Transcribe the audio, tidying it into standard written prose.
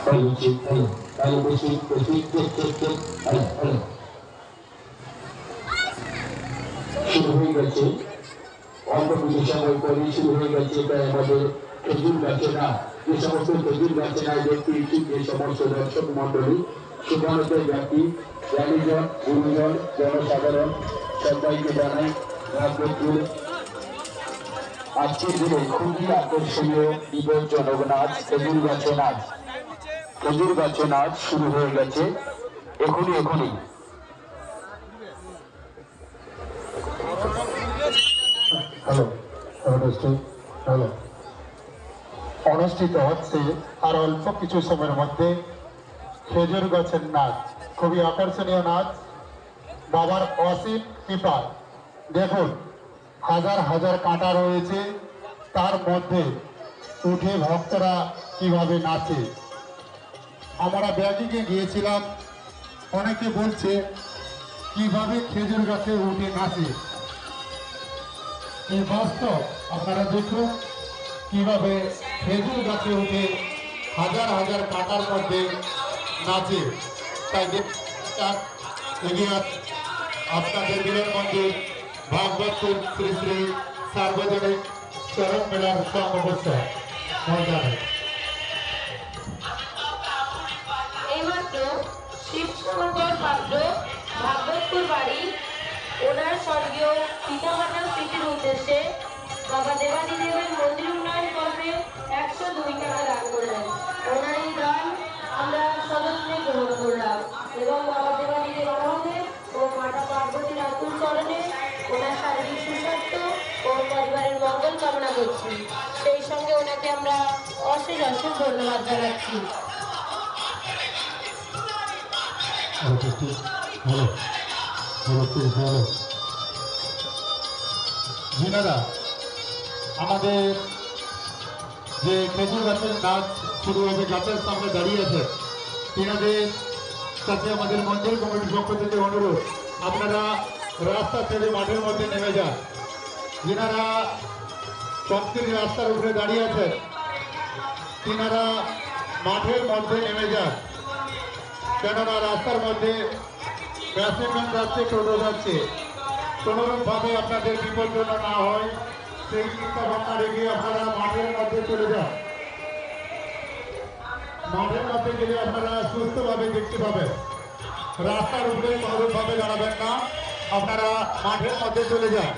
শুরু হয়ে গেছে অল্প কিছু সময় পরে শুরু হয়ে গেছে তাই আমাদের খেজুর গাছে না যে সমস্ত খেজুর গাছে না দেখতে ইচ্ছুক যে সমস্ত দর্শক মন্ডলী সুগণত জাতি জ্ঞানীজন গুরুজন জনসাধারণ সবাইকে জানাই ভাগ্যপুর আজকের দিনে খুবই আকর্ষণীয় বিপজ্জনক নাচ খেজুর গাছে নাচ। খেজুর গাছে নাচ শুরু হয়ে গেছে এখনই। অনুষ্ঠিত হচ্ছে আর অল্প কিছু সময়ের মধ্যে খেজুর গাছের নাচ। খুবই আকর্ষণীয় নাচ, বাবার অসীম কৃপা। দেখুন হাজার হাজার কাঁটা রয়েছে, তার মধ্যে উঠে ভক্তরা কিভাবে নাচে। আমরা ব্যাগিংয়ে গিয়েছিলাম, অনেকে বলছে কিভাবে খেজুর গাছে উঠে নাচে। এই বাস্তব, আপনারা দেখুন কিভাবে খেজুর গাছে উঠে হাজার হাজার কাঁটার মধ্যে নাচে। তাই এগিয়ে আপনাদের মিলন মন্দির ভাগবতপুর শ্রী শ্রী সার্বজনিক চরণ মেলার সমাবেশে ময়দানে এইমাত্র শিবশঙ্কর পাত্র ভাগবতপুর বাড়ি ওনার স্বর্গীয় পিতামাতার স্মৃতির উদ্দেশ্যে বাবা দেবাদিদেবের মন্দির উন্নয়ন কর্মে 102 টাকা দান করলেন। ওনার এই দান আমরা সদস্যে গ্রহণ করলাম এবং বাবা দেবাদিদেব মহাদেব ও মাতা পার্বতীর আকুল চরণে ওনার শারীরিক সুস্বাস্থ্য ও পরিবারের মঙ্গল কামনা করছি। সেই সঙ্গে ওনাকে আমরা অশেষ ধন্যবাদ জানাচ্ছি। জিনারা আমাদের যে খেজুর গাছের নাচ শুরু হবে, গাছের সামনে দাঁড়িয়ে আছে, তিনাদের কাছে আমাদের মন্দির কমিটির পক্ষ থেকে অনুরোধ, আপনারা রাস্তা ছেড়ে মাঠের মধ্যে নেমে যান। যিনারা শক্তির রাস্তার উপরে দাঁড়িয়ে আছেন তিনারা মাঠের মধ্যে নেমে যান, কেননা রাস্তার মধ্যে প্যাসেঞ্জার যাচ্ছে, টোটো যাচ্ছে, কোনোরকমভাবে আপনাদের বিপজ্জনক না হয় সেই চিন্তা ভাবনা রেখে আপনারা মাঠের মধ্যে চলে যান। মাঠের মধ্যে গেলে আপনারা সুস্থভাবে দেখতে পাবেন। রাস্তার উপরে কোনোরকমভাবে দাঁড়াবেন না, আপনারা মাঠের মধ্যে চলে যান।